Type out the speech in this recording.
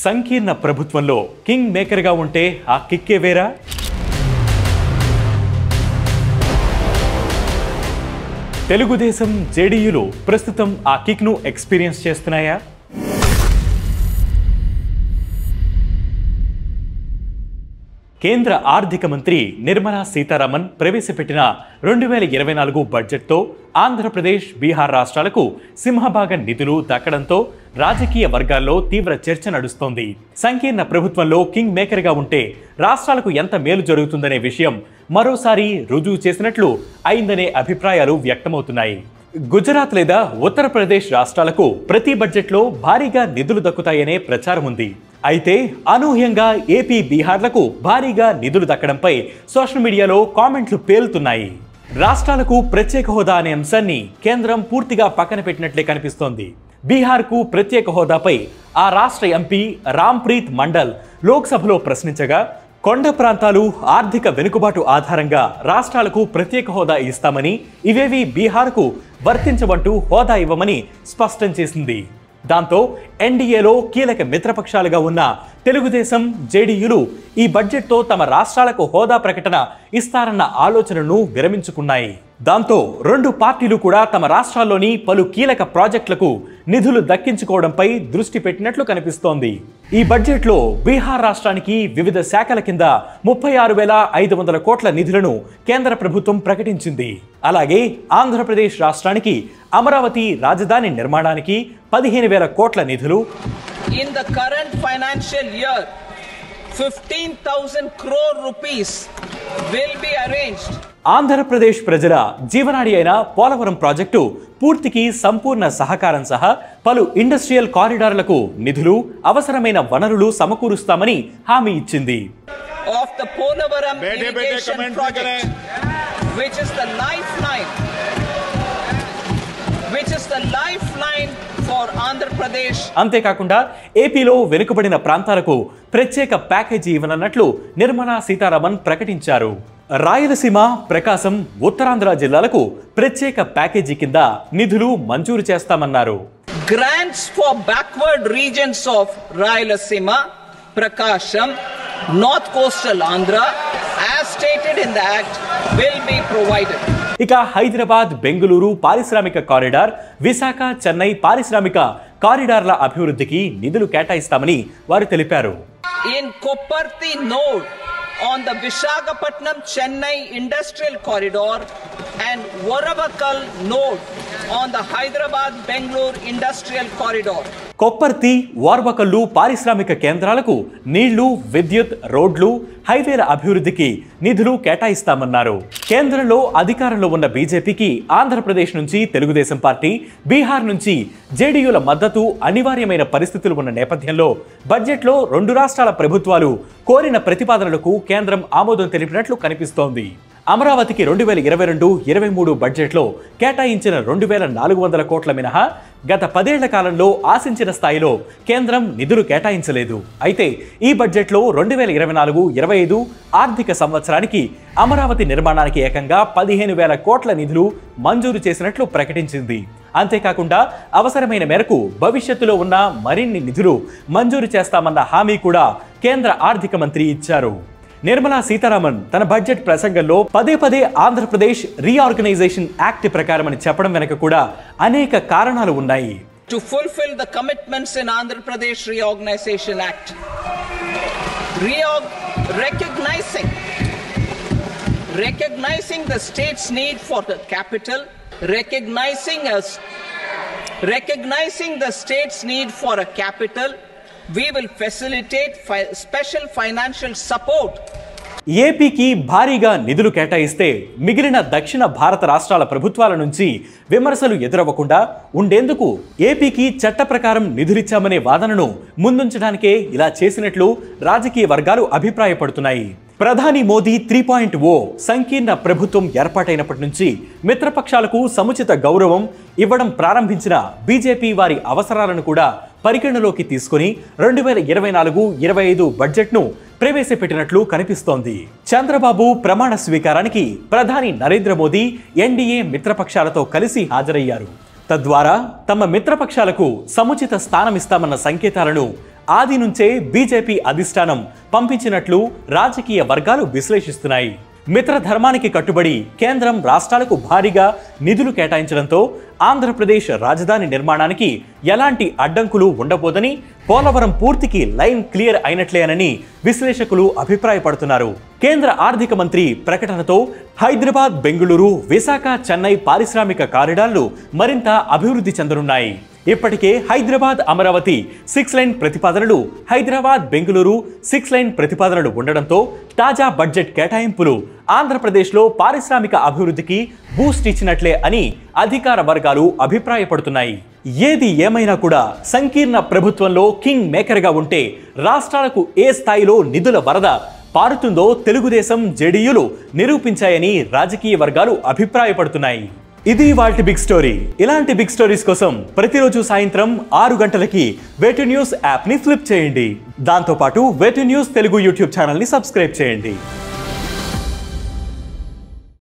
సంకీర్ణ ప్రభుత్వంలో కింగ్ మేకర్గా ఉంటే ఆ కిక్కే వేరా? తెలుగుదేశం జేడీయూలు ప్రస్తుతం ఆ కిక్ను ఎక్స్పీరియన్స్ చేస్తున్నాయా? కేంద్ర ఆర్థిక మంత్రి నిర్మలా సీతారామన్ ప్రవేశపెట్టిన 2024 బడ్జెట్తో ఆంధ్రప్రదేశ్, బీహార్ రాష్ట్రాలకు సింహభాగ నిధులు దక్కడంతో రాజకీయ వర్గాల్లో తీవ్ర చర్చ నడుస్తోంది. సంకీర్ణ ప్రభుత్వంలో కింగ్ మేకర్గా ఉంటే రాష్ట్రాలకు ఎంత మేలు జరుగుతుందనే విషయం మరోసారి రుజువు చేసినట్లు అయిందనే అభిప్రాయాలు వ్యక్తమవుతున్నాయి. గుజరాత్ లేదా ఉత్తరప్రదేశ్ రాష్ట్రాలకు ప్రతి బడ్జెట్లో భారీగా నిధులు దక్కుతాయనే ప్రచారం ఉంది. అయితే అనూహ్యంగా ఏపీ, బీహార్లకు భారీగా నిధులు దక్కడంపై సోషల్ మీడియాలో కామెంట్లు పేలుతున్నాయి. రాష్ట్రాలకు ప్రత్యేక హోదా అనే అంశాన్ని కేంద్రం పూర్తిగా పక్కన పెట్టినట్లే కనిపిస్తోంది. బీహార్కు ప్రత్యేక హోదాపై ఆ రాష్ట్ర ఎంపీ రాంప్రీత్ మండల్ లోక్సభలో ప్రశ్నించగా, కొండ ప్రాంతాలు, ఆర్థిక వెనుకబాటు ఆధారంగా రాష్ట్రాలకు ప్రత్యేక హోదా ఇస్తామని, ఇవేవి బీహార్కు వర్తించవంటూ హోదా ఇవ్వమని స్పష్టం చేసింది. దాంతో ఎన్డీఏలో కీలక మిత్రపక్షాలుగా ఉన్న తెలుగుదేశం, జేడీయూలు ఈ బడ్జెట్తో తమ రాష్ట్రాలకు హోదా ప్రకటన ఇస్తారన్న ఆలోచనను విరమించుకున్నాయి. దాంతో రెండు పార్టీలు కూడా తమ రాష్ట్రాల్లోని పలు కీలక ప్రాజెక్టులకు నిధులు దక్కించుకోవడంపై దృష్టి పెట్టినట్లు కనిపిస్తోంది. ఈ బడ్జెట్లో బీహార్ రాష్ట్రానికి వివిధ శాఖల కింద 36,500 కోట్ల నిధులను కేంద్ర ప్రభుత్వం ప్రకటించింది. అలాగే ఆంధ్రప్రదేశ్ రాష్ట్రానికి అమరావతి రాజధాని నిర్మాణానికి 15,000 కోట్ల నిధులు, In the current financial year, 15,000 crore rupees will be arranged. Andhra Pradesh ప్రజల జీవనాడి అయిన పోలవరం ప్రాజెక్టు పూర్తికి సంపూర్ణ సహకారం సహా పలు ఇండస్ట్రియల్ కారిడార్లకు నిధులు, అవసరమైన వనరులు సమకూరుస్తామని హామీ ఇచ్చింది. Of the Polavaram irrigation project, which is the lifeline for Andhra Pradesh. అంతేకాకుండా ఏపీలో వెనుకబడిన ప్రాంతాలకు ప్రత్యేక ప్యాకేజీ ఇవ్వనున్నట్లు నిర్మలా సీతారామన్ ప్రకటించారు. రాయలసీమ, ప్రకాశం, ఉత్తరాంధ్ర జిల్లాలకు ప్రత్యేక ప్యాకేజీ కింద నిధులు మంజూరు చేస్తామన్నారు. Grants for backward regions of Rayalaseema, Prakasham, North Coastal Andhra, as stated in the Act, will be provided. ఇక హైదరాబాద్, బెంగళూరు పారిశ్రామిక కారిడార్, విశాఖ, చెన్నై పారిశ్రామిక కారిడార్ల అభివృద్ధికి నిధులు కేటాయిస్తామని వారు తెలిపారు. In Kopparthi node on the Visakhapatnam Chennai industrial corridor and Varavakal node on the Hyderabad Bangalore industrial corridor. Kopparthi, Varvakallu పారిశ్రామిక కేంద్రాలకు నీళ్లు, విద్యుత్, రోడ్లు, హైవేల అభివృద్ధికి నిధులు కేటాయిస్తామన్నారు. కేంద్రంలో అధికారంలో ఉన్న బీజేపీకి ఆంధ్రప్రదేశ్ నుంచి తెలుగుదేశం పార్టీ, బీహార్ నుంచి జేడీయూల మద్దతు అనివార్యమైన పరిస్థితులు ఉన్న నేపథ్యంలో బడ్జెట్లో రెండు రాష్ట్రాల ప్రభుత్వాలు కోరిన ప్రతిపాదనలకు కేంద్రం ఆమోదం తెలిపినట్లు కనిపిస్తోంది. అమరావతికి 2022-23 బడ్జెట్లో కేటాయించిన 2,400 కోట్ల మినహా గత 10 ఏళ్ల కాలంలో ఆశించిన స్థాయిలో కేంద్రం నిధులు కేటాయించలేదు. అయితే ఈ బడ్జెట్లో 2024-25 ఆర్థిక సంవత్సరానికి అమరావతి నిర్మాణానికి ఏకంగా 15,000 కోట్ల నిధులు మంజూరు చేసినట్లు ప్రకటించింది. అంతేకాకుండా అవసరమైన మేరకు భవిష్యత్తులో ఉన్న మరిన్ని నిధులు మంజూరు చేస్తామన్న హామీ కూడా కేంద్ర ఆర్థిక మంత్రి ఇచ్చారు. నిర్మలా సీతారామన్ తన బడ్జెట్ ప్రసంగంలో పదే ఆంధ్రప్రదేశ్ రీఆర్గనైజేషన్ యాక్ట్ ప్రకారం అని చెప్పడం వెనక కూడా అనేక కారణాలు ఉన్నాయి. To fulfill the commitments in Andhra Pradesh Reorganization Act, recognizing the state's need for the capital, recognizing the state's need for a capital, we will facilitate special financial support. ఏపీకి భారీగా నిధులు కేటాయిస్తే మిగిలిన దక్షిణ భారత రాష్ట్రాల ప్రభుత్వాల నుంచి విమర్శలు ఎదురవ్వకుండా ఉండేందుకు ఏపీకి చట్ట ప్రకారం నిధులిచ్చామనే వాదనను ముందుంచడానికే ఇలా చేసినట్లు రాజకీయ వర్గాలు అభిప్రాయపడుతున్నాయి. ప్రధాని మోదీ 3.0 సంకీర్ణ ప్రభుత్వం ఏర్పాటైనప్పటి నుంచి మిత్రపక్షాలకు సముచిత గౌరవం ఇవ్వడం ప్రారంభించిన బీజేపీ వారి అవసరాలను కూడా పరిగణలోకి తీసుకుని 2024-25 బడ్జెట్ను ప్రవేశపెట్టినట్లు కనిపిస్తోంది. చంద్రబాబు ప్రమాణ స్వీకారానికి ప్రధాని నరేంద్ర మోదీ ఎన్డీఏ మిత్రపక్షాలతో కలిసి హాజరయ్యారు. తద్వారా తమ మిత్రపక్షాలకు సముచిత స్థానమిస్తామన్న సంకేతాలను ఆది నుంచే బీజేపీ అధిష్టానం పంపించినట్లు రాజకీయ వర్గాలు విశ్లేషిస్తున్నాయి. మిత్రధర్మానికి కట్టుబడి కేంద్రం రాష్ట్రాలకు భారీగా నిధులు కేటాయించడంతో ఆంధ్రప్రదేశ్ రాజధాని నిర్మాణానికి ఎలాంటి అడ్డంకులు ఉండబోదని, పోలవరం పూర్తికి లైన్ క్లియర్ అయినట్లేనని విశ్లేషకులు అభిప్రాయపడుతున్నారు. కేంద్ర ఆర్థిక మంత్రి ప్రకటనతో హైదరాబాద్, బెంగళూరు, విశాఖ, చెన్నై పారిశ్రామిక కారిడార్లు మరింత అభివృద్ధి చెందనున్నాయి. ఇప్పటికే హైదరాబాద్, అమరావతి 6 లైన్ ప్రతిపాదనలు, హైదరాబాద్, బెంగళూరు 6 లైన్ ప్రతిపాదనలు ఉండడంతో తాజా బడ్జెట్ కేటాయింపులు ఆంధ్రప్రదేశ్లో పారిశ్రామిక అభివృద్ధికి బూస్ట్ ఇచ్చినట్లే అని అధికార వర్గాలు అభిప్రాయపడుతున్నాయి. ఏది ఏమైనా కూడా సంకీర్ణ ప్రభుత్వంలో కింగ్ మేకర్గా ఉంటే రాష్ట్రాలకు ఏ స్థాయిలో నిధుల వరద పారుతుందో తెలుగుదేశం, జేడీయూలు నిరూపించాయని రాజకీయ వర్గాలు అభిప్రాయపడుతున్నాయి. ఇది వాల్టి బిగ్ స్టోరీ. ఇలాంటి బిగ్ స్టోరీస్ కోసం ప్రతిరోజు సాయంత్రం 6 గంటలకి వేటు న్యూస్ యాప్ని ఫ్లిప్ చేయండి. దాంతోపాటు వేటు న్యూస్ తెలుగు యూట్యూబ్ ఛానల్ని సబ్స్క్రైబ్ చేయండి.